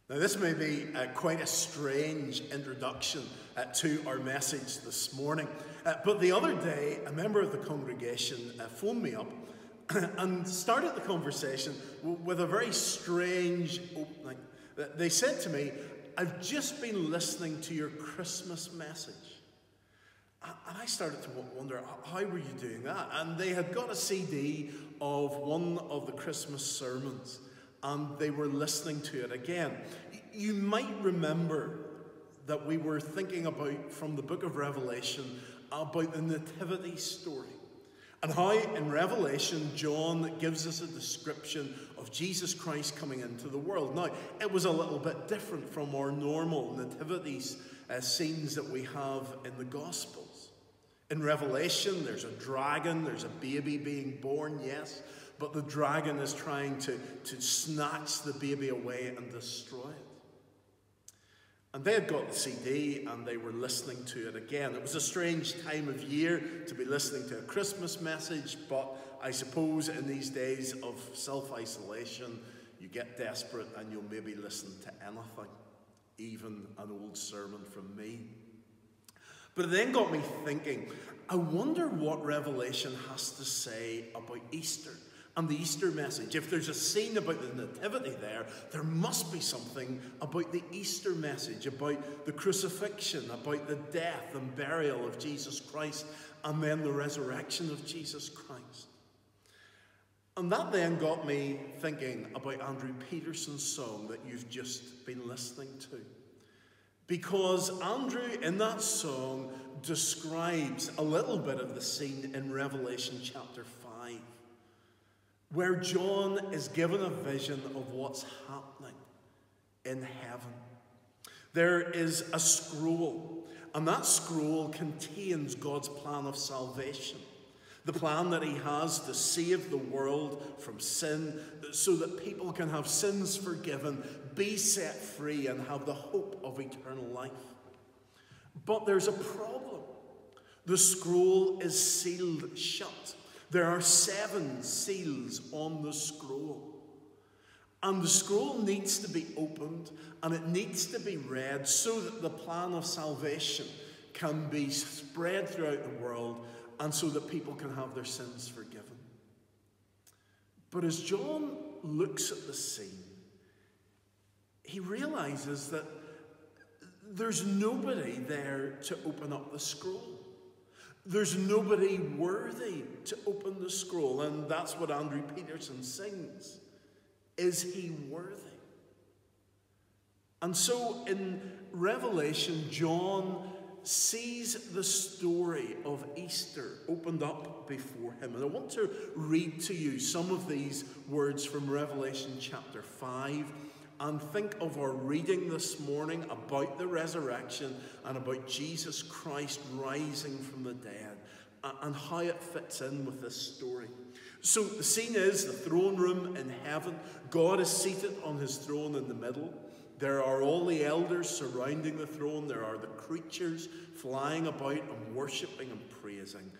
Now, this may be quite a strange introduction to our message this morning, but the other day, a member of the congregation phoned me up and started the conversation with a very strange opening. They said to me, "I've just been listening to your Christmas message." And I started to wonder, how were you doing that? And they had got a CD of one of the Christmas sermons, and they were listening to it again. You might remember that we were thinking about, from the book of Revelation, about the nativity story, and how in Revelation John gives us a description of Jesus Christ coming into the world. Now, it was a little bit different from our normal nativity scenes that we have in the Gospels. In Revelation, there's a dragon, there's a baby being born, yes, but the dragon is trying to snatch the baby away and destroy it. And they had got the CD and they were listening to it again. It was a strange time of year to be listening to a Christmas message, but I suppose in these days of self-isolation, you get desperate and you'll maybe listen to anything, even an old sermon from me. But it then got me thinking, I wonder what Revelation has to say about Easter and the Easter message. If there's a scene about the nativity there must be something about the Easter message, about the crucifixion, about the death and burial of Jesus Christ, and then the resurrection of Jesus Christ. And that then got me thinking about Andrew Peterson's song that you've just been listening to. Because Andrew, in that song, describes a little bit of the scene in Revelation chapter 5, where John is given a vision of what's happening in heaven. There is a scroll, and that scroll contains God's plan of salvation. The plan that he has to save the world from sin so that people can have sins forgiven, be set free, and have the hope of eternal life. But there's a problem. The scroll is sealed shut. There are 7 seals on the scroll. And the scroll needs to be opened and it needs to be read so that the plan of salvation can be spread throughout the world and so that people can have their sins forgiven. But as John looks at the scene, he realizes that there's nobody there to open up the scroll. There's nobody worthy to open the scroll. And that's what Andrew Peterson sings. Is he worthy? And so in Revelation, John sees the story of Easter opened up before him. And I want to read to you some of these words from Revelation chapter 5 and think of our reading this morning about the resurrection and about Jesus Christ rising from the dead and how it fits in with this story. So the scene is the throne room in heaven. God is seated on his throne in the middle. There are all the elders surrounding the throne. There are the creatures flying about and worshipping and praising.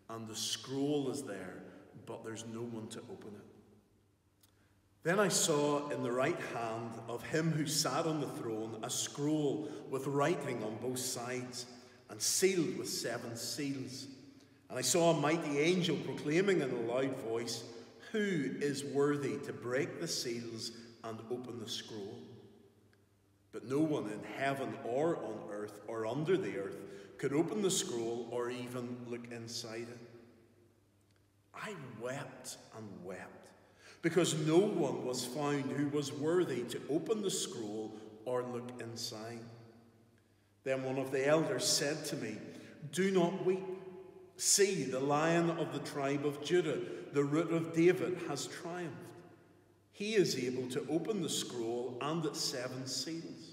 And the scroll is there, but there's no one to open it. Then I saw in the right hand of him who sat on the throne a scroll with writing on both sides and sealed with 7 seals. And I saw a mighty angel proclaiming in a loud voice, "Who is worthy to break the seals and open the scroll?" But no one in heaven or on earth or under the earth could open the scroll or even look inside it. I wept and wept, because no one was found who was worthy to open the scroll or look inside. Then one of the elders said to me, "Do not weep. See, the Lion of the tribe of Judah, the Root of David, has triumphed. He is able to open the scroll and its 7 seals."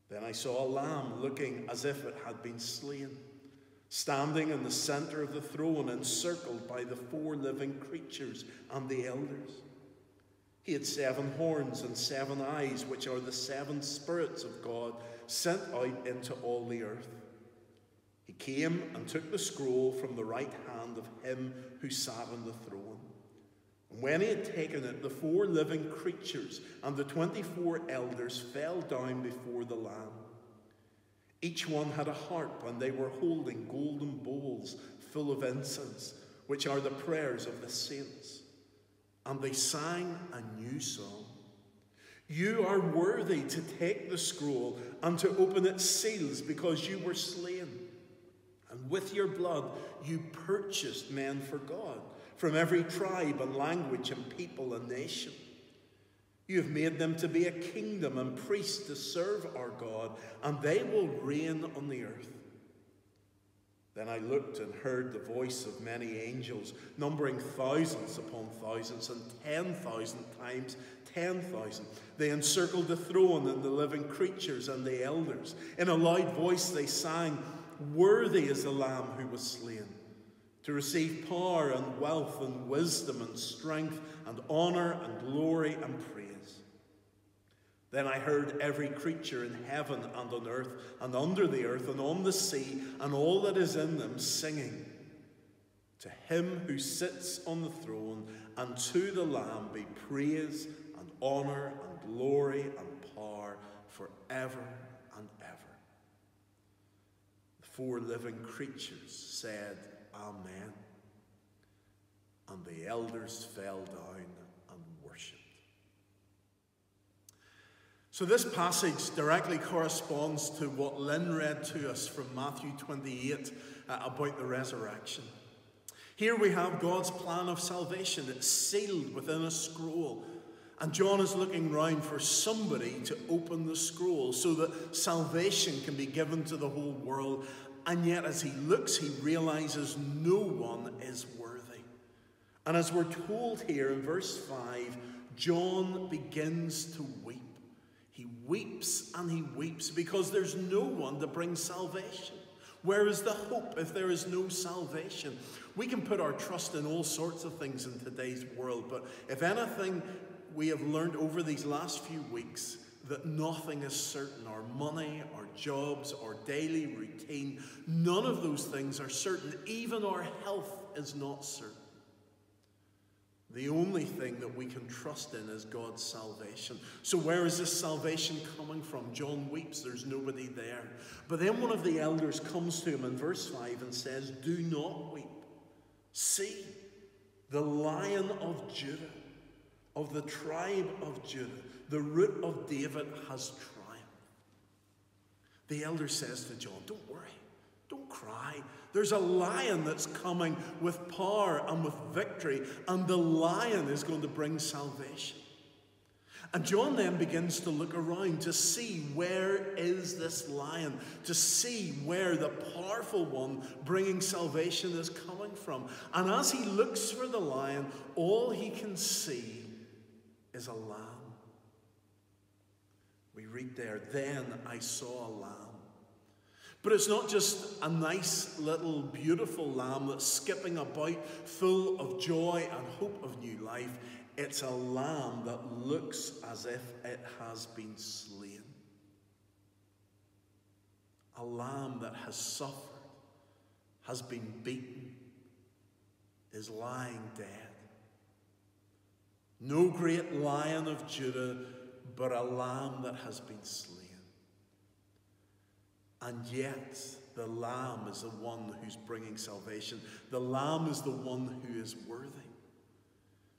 Then I saw a lamb looking as if it had been slain, standing in the center of the throne, encircled by the 4 living creatures and the elders. He had 7 horns and 7 eyes, which are the 7 spirits of God sent out into all the earth. He came and took the scroll from the right hand of him who sat on the throne. And when he had taken it, the 4 living creatures and the 24 elders fell down before the Lamb. Each one had a harp, and they were holding golden bowls full of incense, which are the prayers of the saints. And they sang a new song. You are worthy to take the scroll and to open its seals, because you were slain. And with your blood you purchased men for God, from every tribe and language and people and nation. You have made them to be a kingdom and priests to serve our God, and they will reign on the earth. Then I looked and heard the voice of many angels, numbering thousands upon thousands and 10,000 times 10,000. They encircled the throne and the living creatures and the elders. In a loud voice they sang, Worthy is the Lamb who was slain, to receive power and wealth and wisdom and strength and honor and glory and praise. Then I heard every creature in heaven and on earth and under the earth and on the sea and all that is in them singing, To him who sits on the throne and to the Lamb be praise and honor and glory and power forever and ever. The 4 living creatures said, Amen. And the elders fell down and worshipped. So this passage directly corresponds to what Lynn read to us from Matthew 28 about the resurrection. Here we have God's plan of salvation. It's sealed within a scroll. And John is looking round for somebody to open the scroll so that salvation can be given to the whole world. And yet as he looks, he realizes no one is worthy. And as we're told here in verse 5, John begins to weep. He weeps and he weeps because there's no one to bring salvation. Where is the hope if there is no salvation? We can put our trust in all sorts of things in today's world, but if anything we have learned over these last few weeks, that nothing is certain. Our money, our jobs, our daily routine, none of those things are certain. Even our health is not certain. The only thing that we can trust in is God's salvation. So where is this salvation coming from? John weeps, there's nobody there. But then one of the elders comes to him in verse 5 and says, Do not weep. See, the Lion of Judah, of the tribe of Judah, the root of David has triumphed. The elder says to John, Don't worry, don't cry. There's a lion that's coming with power and with victory, and the lion is going to bring salvation. And John then begins to look around to see where is this lion, to see where the powerful one bringing salvation is coming from. And as he looks for the lion, all he can see is a lamb. We read there, Then I saw a lamb. But it's not just a nice little beautiful lamb that's skipping about full of joy and hope of new life. It's a lamb that looks as if it has been slain. A lamb that has suffered, has been beaten, is lying dead. No great Lion of Judah, but a lamb that has been slain. And yet, the Lamb is the one who's bringing salvation. The Lamb is the one who is worthy.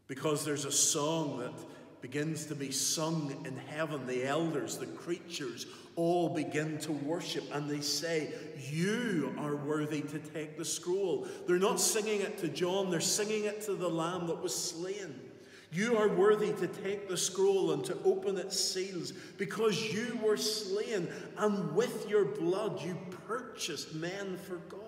Because there's a song that begins to be sung in heaven. The elders, the creatures, all begin to worship. And they say, You are worthy to take the scroll. They're not singing it to John. They're singing it to the Lamb that was slain. You are worthy to take the scroll and to open its seals because you were slain, and with your blood you purchased men for God.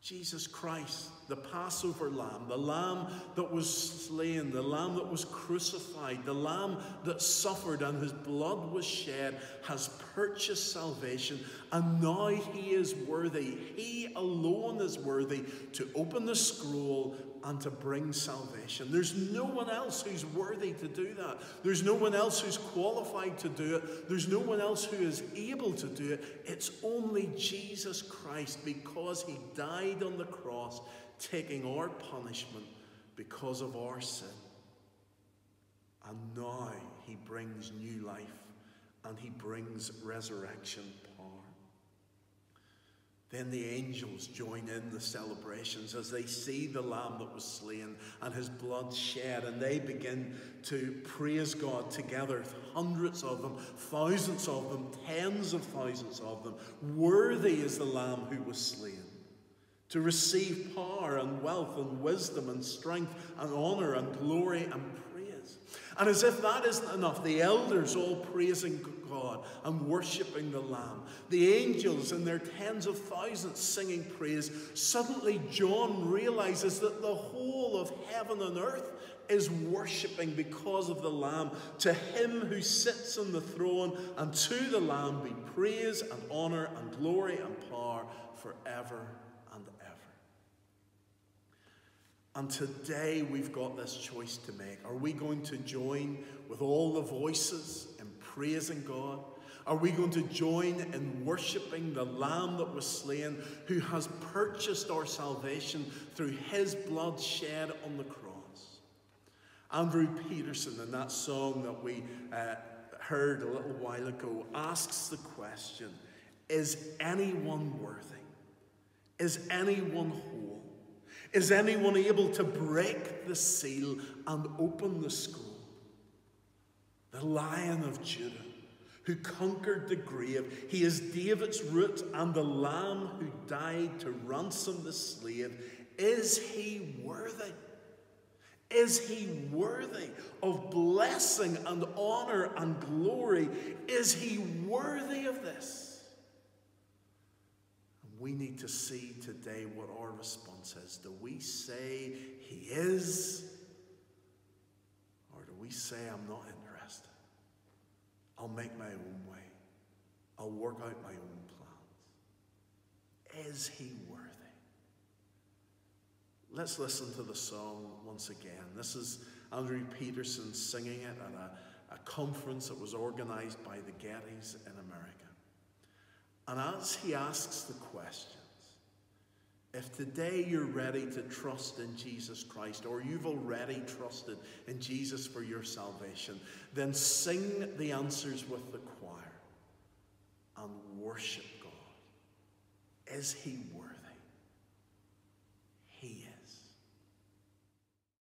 Jesus Christ, the Passover lamb, the lamb that was slain, the lamb that was crucified, the lamb that suffered and whose blood was shed, has purchased salvation, and now he is worthy. He alone is worthy to open the scroll and to bring salvation. There's no one else who's worthy to do that. There's no one else who's qualified to do it. There's no one else who is able to do it. It's only Jesus Christ, because he died on the cross, taking our punishment, because of our sin. And now he brings new life and he brings resurrection power. Then the angels join in the celebrations as they see the Lamb that was slain and his blood shed, and they begin to praise God together, hundreds of them, thousands of them, tens of thousands of them. Worthy is the Lamb who was slain to receive power and wealth and wisdom and strength and honor and glory and praise. And as if that isn't enough, the elders all praising God and worshipping the Lamb, the angels in their tens of thousands singing praise. Suddenly John realizes that the whole of heaven and earth is worshipping because of the Lamb. To him who sits on the throne and to the Lamb be praise and honor and glory and power forever and ever. And today we've got this choice to make. Are we going to join with all the voices in praising God? Are we going to join in worshipping the Lamb that was slain, who has purchased our salvation through his blood shed on the cross? Andrew Peterson, in that song that we heard a little while ago, asks the question, is anyone worthy? Is anyone whole? Is anyone able to break the seal and open the scroll? The Lion of Judah, who conquered the grave, he is David's root and the Lamb who died to ransom the slave. Is he worthy? Is he worthy of blessing and honor and glory? Is he worthy of this? We need to see today what our response is. Do we say he is? Or do we say I'm not interested? I'll make my own way. I'll work out my own plans. Is he worthy? Let's listen to the song once again. This is Andrew Peterson singing it at a conference that was organized by the Gettys in America. And as he asks the questions, if today you're ready to trust in Jesus Christ, or you've already trusted in Jesus for your salvation, then sing the answers with the choir and worship God. Is he worthy?